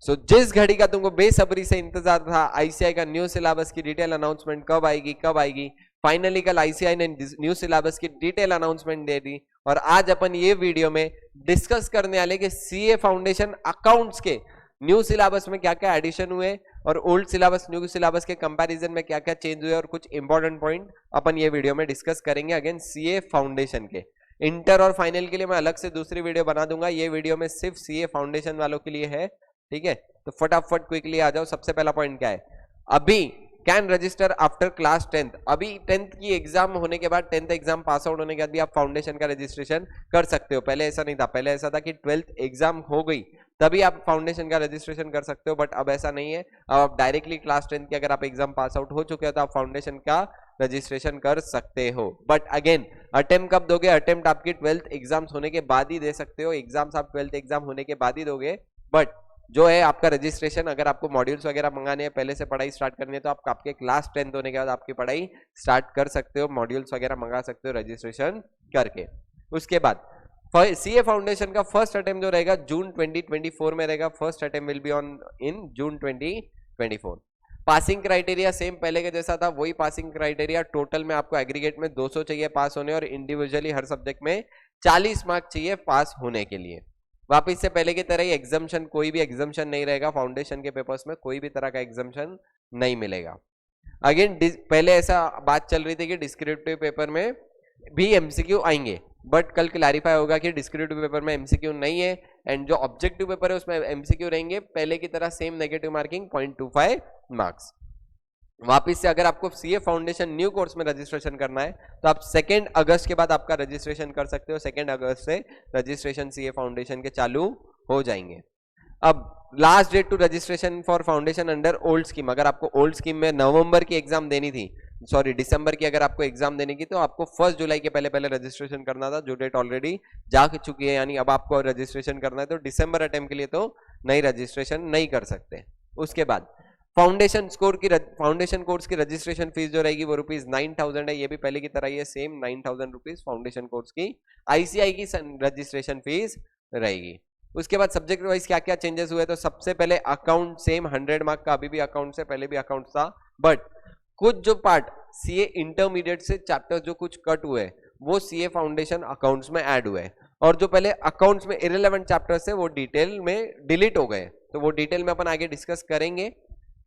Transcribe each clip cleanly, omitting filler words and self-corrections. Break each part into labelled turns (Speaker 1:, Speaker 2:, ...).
Speaker 1: जिस घड़ी का तुमको बेसब्री से इंतजार था आईसीआई का न्यू सिलेबस की डिटेल अनाउंसमेंट कब आएगी, फाइनली कल आईसीआई ने न्यू सिलेबस की डिटेल अनाउंसमेंट दे दी। और आज अपन ये वीडियो में डिस्कस करने वाले कि सीए फाउंडेशन अकाउंट्स के न्यू सिलेबस में क्या क्या एडिशन हुए और ओल्ड सिलेबस न्यू सिलेबस के कंपैरिजन में क्या क्या चेंज हुए और कुछ इंपॉर्टेंट पॉइंट अपन ये वीडियो में डिस्कस करेंगे। अगेन सीए फाउंडेशन के इंटर और फाइनल के लिए मैं अलग से दूसरी वीडियो बना दूंगा, ये वीडियो में सिर्फ सीए फाउंडेशन वालों के लिए है। ठीक है, तो फटाफट क्विकली आ जाओ। सबसे पहला पॉइंट क्या है, अभी can register after class 10th। अभी 10th की एग्जाम होने के बाद 10th एग्जाम पास आउट होने के बाद भी आप फाउंडेशन का रजिस्ट्रेशन कर सकते हो। पहले ऐसा नहीं था, पहले ऐसा था कि 12th एग्जाम हो गई तभी आप फाउंडेशन का रजिस्ट्रेशन कर सकते हो, बट अब ऐसा नहीं है। अब आप डायरेक्टली क्लास 10th की अगर आप एग्जाम पास आउट हो चुके हो तो आप फाउंडेशन का रजिस्ट्रेशन कर सकते हो। बट अगेन अटेम्प्ट कब दोगे, अटेम्प्ट आपकी 12th एग्जाम्स होने के बाद ही दे सकते हो। एग्जाम्स आप 12th एग्जाम होने के बाद ही दोगे, बट जो है आपका रजिस्ट्रेशन, अगर आपको मॉड्यूल्स वगैरह मंगाने हैं, पहले से पढ़ाई स्टार्ट करनी है, तो आप आपके क्लास 10th होने के बाद आपकी पढ़ाई स्टार्ट कर सकते हो, मॉड्यूल्स वगैरह मंगा सकते हो रजिस्ट्रेशन करके। उसके बाद सीए फाउंडेशन का फर्स्ट अटेम्प्ट जो रहेगा जून 2024 में रहेगा। First attempt will be on in June 2024। Passing criteria same पहले के जैसा था, वही पासिंग क्राइटेरिया। टोटल में आपको एग्रीगेट में 200 चाहिए पास होने और इंडिविजुअली हर सब्जेक्ट में 40 मार्क्स चाहिए पास होने के लिए। वापिस से पहले की तरह ही एग्जाम्शन, कोई भी एग्जाम्शन नहीं रहेगा फाउंडेशन के पेपर्स में, कोई भी तरह का एग्जाम्शन नहीं मिलेगा। अगेन पहले ऐसा बात चल रही थी कि डिस्क्रिप्टिव पेपर में भी एमसीक्यू आएंगे, बट कल क्लैरिफाई होगा कि डिस्क्रिप्टिव पेपर में एमसीक्यू नहीं है एंड जो ऑब्जेक्टिव पेपर है उसमें एमसीक्यू रहेंगे पहले की तरह सेम, नेगेटिव मार्किंग 0.25 मार्क्स। वापिस से अगर आपको सीए फाउंडेशन न्यू कोर्स में रजिस्ट्रेशन करना है तो आप 2 अगस्त के बाद आपका रजिस्ट्रेशन कर सकते हो। 2 अगस्त से रजिस्ट्रेशन सीए फाउंडेशन के चालू हो जाएंगे। अब last date to registration for foundation under old scheme, अगर आपको ओल्ड स्कीम में नवंबर की एग्जाम देनी थी, सॉरी दिसंबर की अगर आपको एग्जाम देने की, तो आपको 1 जुलाई के पहले पहले रजिस्ट्रेशन करना था, जो डेट ऑलरेडी जा चुकी है। यानी अब आपको रजिस्ट्रेशन करना है तो दिसंबर अटेम्प्ट के लिए तो नई रजिस्ट्रेशन नहीं कर सकते। उसके बाद फाउंडेशन कोर्स की रजिस्ट्रेशन फीस जो रहेगी वो ₹9,000 है। ये भी पहले की तरह ही है, सेम 9,000 रुपीज फाउंडेशन कोर्स की आईसीआई की रजिस्ट्रेशन फीस रहेगी। उसके बाद सब्जेक्ट वाइज क्या क्या चेंजेस हुए, तो सबसे पहले अकाउंट सेम 100 मार्क का, अभी भी अकाउंट से, पहले भी अकाउंट था, बट कुछ जो पार्ट सीए इंटरमीडिएट से चैप्टर्स जो कुछ कट हुए वो सीए फाउंडेशन अकाउंट्स में ऐड हुए, और जो पहले अकाउंट्स में इरेलेवेंट चैप्टर्स है वो डिटेल में डिलीट हो गए, तो वो डिटेल में अपन आगे डिस्कस करेंगे।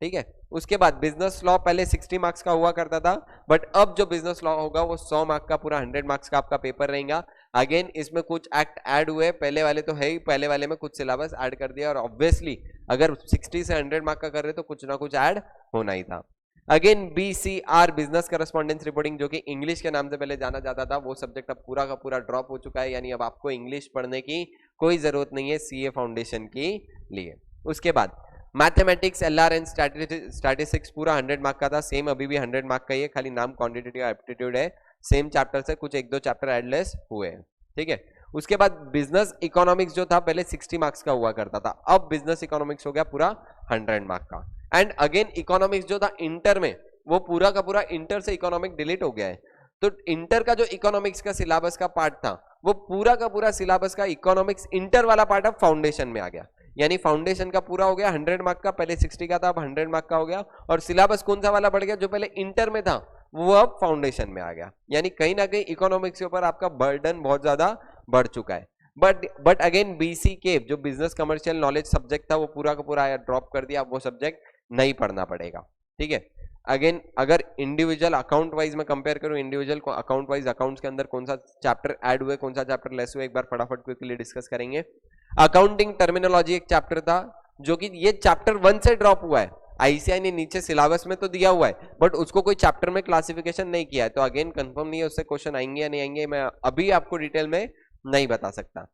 Speaker 1: ठीक है, उसके बाद बिजनेस लॉ पहले 60 मार्क्स का हुआ करता था, बट अब जो बिजनेस लॉ होगा वो 100 मार्क्स का, पूरा 100 मार्क्स का आपका पेपर रहेगा। अगेन इसमें कुछ एक्ट ऐड हुए, पहले वाले तो है ही, पहले वाले में कुछ सिलेबस ऐड कर दिया, और ऑब्वियसली अगर 60 से 100 मार्क का कर रहे तो कुछ ना कुछ ऐड होना ही था। Again BCR business correspondence reporting, जो कि इंग्लिश के नाम से पहले जाना जाता था, वो सब्जेक्ट अब पूरा का पूरा ड्रॉप हो चुका है, यानी अब आपको इंग्लिश पढ़ने की कोई जरूरत नहीं है सीए फाउंडेशन के लिए। उसके बाद मैथमेटिक्स, एलआर एंड स्टैटिस्टिक्स पूरा 100 मार्क का था, सेम अभी भी 100 मार्क का ही है, खाली नाम क्वांटिटेटिव एप्टीट्यूड है, सेम चैप्टर से कुछ 1-2 चैप्टर एडलेस हुए हैं। ठीक है, उसके बाद बिजनेस इकोनॉमिक्स जो था पहले 60 मार्क्स का हुआ करता था, अब बिजनेस इकोनॉमिक्स हो गया पूरा 100 मार्क का। एंड अगेन इकोनॉमिक्स जो था इंटर में, वो पूरा का पूरा इंटर से इकोनॉमिक डिलीट हो गया है, तो इंटर का जो इकोनॉमिक्स का सिलेबस का पार्ट था वो पूरा का पूरा सिलेबस का इकोनॉमिक्स इंटर वाला पार्ट अब फाउंडेशन में आ गया, यानी फाउंडेशन का पूरा हो गया 100 मार्क का, पहले 60 का था अब 100 मार्क का हो गया, और सिलेबस कौन सा वाला बढ़ गया, जो पहले इंटर में था वो अब फाउंडेशन में आ गया, यानी कहीं ना कहीं इकोनॉमिक्स के ऊपर आपका बर्डन बहुत ज्यादा बढ़ चुका है। बट अगेन बीसी के जो बिजनेस कमर्शियल नॉलेज सब्जेक्ट था वो पूरा का पूरा ड्रॉप कर दिया, अब वो सब्जेक्ट नहीं पढ़ना पड़ेगा। ठीक है, अगेन अगर इंडिविजुअल अकाउंट वाइज में कंपेयर करूं, इंडिविजुअल अकाउंट वाइज अकाउंट्स के अंदर कौन सा चैप्टर ऐड हुए, कौन सा चैप्टर लेस हुए, एक बार फटाफट क्विकली डिस्कस करेंगे। अकाउंटिंग टर्मिनोलॉजी एक चैप्टर था जो कि ये चैप्टर 1 से ड्रॉप हुआ है, आईसीआई ने नीचे सिलेबस में तो दिया हुआ है बट उसको कोई चैप्टर में क्लासिफिकेशन नहीं किया है, तो अगेन कंफर्म नहीं है उससे क्वेश्चन आएंगे या नहीं आएंगे, मैं अभी आपको डिटेल में नहीं बता सकता।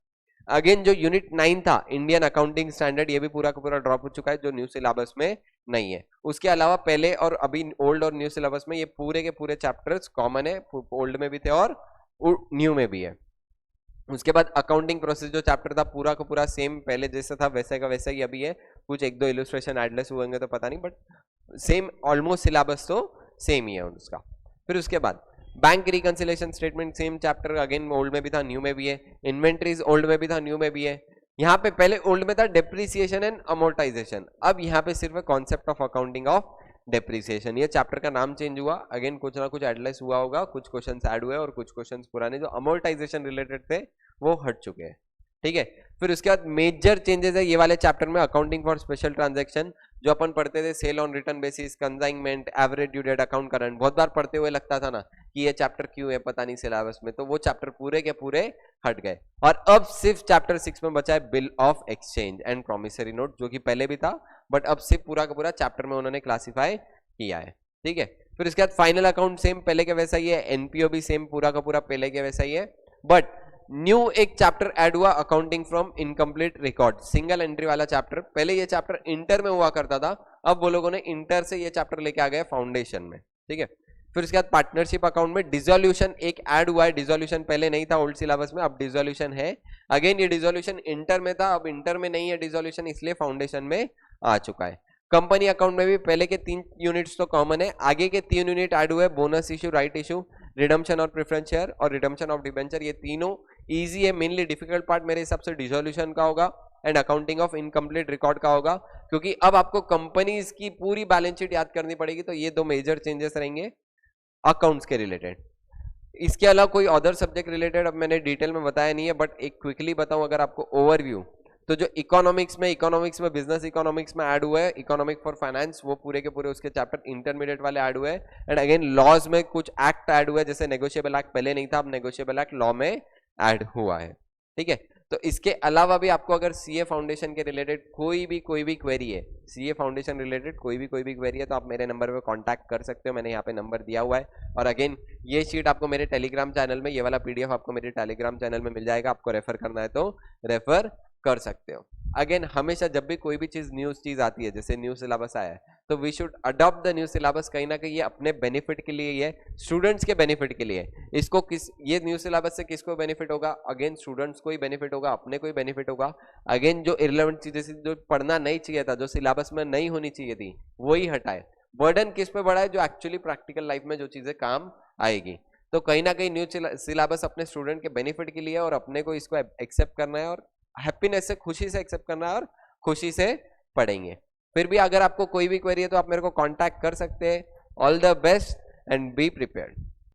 Speaker 1: अगेन जो यूनिट 9 था इंडियन अकाउंटिंग स्टैंडर्ड, ये भी पूरा का पूरा ड्रॉप हो चुका है, जो न्यू सिलेबस में नहीं है। उसके अलावा पहले और अभी ओल्ड और न्यू सिलेबस में ये पूरे के पूरे चैप्टर्स कॉमन है, ओल्ड में भी थे और न्यू में भी है। उसके बाद अकाउंटिंग प्रोसेस जो चैप्टर था पूरा का पूरा सेम पहले जैसा था वैसे का वैसा ही अभी है, कुछ 1-2 इलस्ट्रेशन एडलेस हुएंगे तो पता नहीं, बट सेम ऑलमोस्ट सिलेबस तो सेम ही है उसका। फिर उसके बाद bank reconciliation statement same chapter, again old में भी था न्यू में भी है। इन्वेंट्रीज ओल्ड में भी था न्यू में भी है। यहाँ पे पहले ओल्ड में था डेप्रिसिएशन एंड अमोर्टाइजेशन, अब यहाँ पे सिर्फ concept of accounting of depreciation. ये चैप्टर का नाम चेंज हुआ, अगेन कुछ ना कुछ एडलेस हुआ होगा, कुछ क्वेश्चंस ऐड हुए और कुछ क्वेश्चंस पुराने जो अमोर्टाइजेशन रिलेटेड थे वो हट चुके हैं, ठीक है। फिर उसके बाद मेजर चेंजेस है ये वाले चैप्टर में, अकाउंटिंग फॉर स्पेशल ट्रांजैक्शन, जो अपन पढ़ते थे sale on return basis, consignment, average due date, account current, बहुत बार पढ़ते हुए लगता था ना कि ये चैप्टर क्यों है पता नहीं सिलेबस में, तो वो चैप्टर पूरे के पूरे हट गए और अब सिर्फ चैप्टर 6 में बचा है bill of exchange and promissory note, जो कि पहले भी था बट अब सिर्फ पूरा का पूरा चैप्टर में उन्होंने क्लासिफाई किया है, ठीक है। फिर इसके बाद फाइनल अकाउंट सेम पहले के वैसा ही है, एनपीओ भी सेम पूरा का पूरा पहले के वैसा ही है, बट न्यू एक चैप्टर ऐड हुआ, accounting from incomplete record, single entry वाला चैप्टर। पहले ये चैप्टर इंटर में हुआ करता था, अब वो लोगों ने इंटर से ये चैप्टर लेके आ गए फाउंडेशन में, ठीक है। फिर उसके बाद पार्टनरशिप अकाउंट में डिसोल्यूशन एक ऐड हुआ है, डिसोल्यूशन पहले नहीं था ओल्ड सिलेबस में, अब डिसोल्यूशन है। अगेन ये डिसोल्यूशन इंटर में था, अब इंटर में नहीं है डिसोल्यूशन, इसलिए फाउंडेशन में आ चुका है। कंपनी अकाउंट में भी पहले के 3 यूनिट्स तो कॉमन है, आगे के 3 यूनिट ऐड हुए, bonus issue, right issue, redemption और प्रेफरेंस शेयर और रिडम्पशन ऑफ डिबेंचर, ये तीनों इजी है। मेनली डिफिकल्ट पार्ट मेरे हिसाब से डिसोल्यूशन का होगा and accounting of incomplete record का होगा, क्योंकि अब आपको कंपनीज की पूरी बैलेंस शीट याद करनी पड़ेगी, तो ये 2 मेजर चेंजेस रहेंगे अकाउंट्स के रिलेटेड। इसके अलावा कोई अदर सब्जेक्ट रिलेटेड अब मैंने डिटेल में बताया नहीं है, बट एक क्विकली बताऊं अगर आपको ओवरव्यू, तो जो इकोनॉमिक्स में बिजनेस इकोनॉमिक्स में ऐड हुआ है, इकोनॉमिक फॉर फाइनेंस, वो पूरे के पूरे उसके चैप्टर इंटरमीडिएट वाले ऐड हुए हैं। एंड अगेन लॉज में कुछ एक्ट ऐड हुआ है, जैसे नेगोशिएबल एक्ट पहले नहीं था, अब नेगोशिएबल एक्ट लॉ में ऐड हुआ है, ठीक है। तो इसके अलावा भी आपको अगर सीए फाउंडेशन के रिलेटेड कोई भी क्वेरी है, सीए फाउंडेशन रिलेटेड कोई भी क्वेरी है, तो आप मेरे नंबर पे कांटेक्ट कर सकते हो, मैंने यहाँ पे नंबर दिया हुआ है। और अगेन ये शीट आपको मेरे टेलीग्राम चैनल में, ये वाला पीडीएफ आपको मेरे टेलीग्राम चैनल में मिल जाएगा, आपको रेफर करना है तो रेफर कर सकते हो। अगेन हमेशा जब भी कोई भी न्यू चीज आती है, जैसे न्यू सिलेबस आया है, तो we should adopt the new syllabus, कहीं ना कहीं ये अपने बेनिफिट के लिए, ये स्टूडेंट्स के बेनिफिट के लिए। इसको ये न्यू सिलेबस से किसको बेनिफिट होगा? अगेन स्टूडेंट्स को ही बेनिफिट होगा, अपने को ही बेनिफिट होगा। अगेन जो इररिलेवेंट चीजें जो पढ़ना नहीं चाहिए था, जो सिलेबस में नहीं होनी चाहिए थी, वही हटाए। बर्डन किस पे बढ़ा है? जो एक्चुअली प्रैक्टिकल लाइफ में जो चीजें काम आएगी। तो कहीं ना कहीं न्यू सिलेबस अपने स्टूडेंट के बेनिफिट के लिए, और अपने को इसको एक्सेप्ट करना है और हैप्पीनेस से, खुशी से एक्सेप्ट करना है और खुशी से पढ़ेंगे। फिर भी अगर आपको कोई भी क्वेरी है तो आप मेरे को कांटेक्ट कर सकते हैं। All the best and be prepared.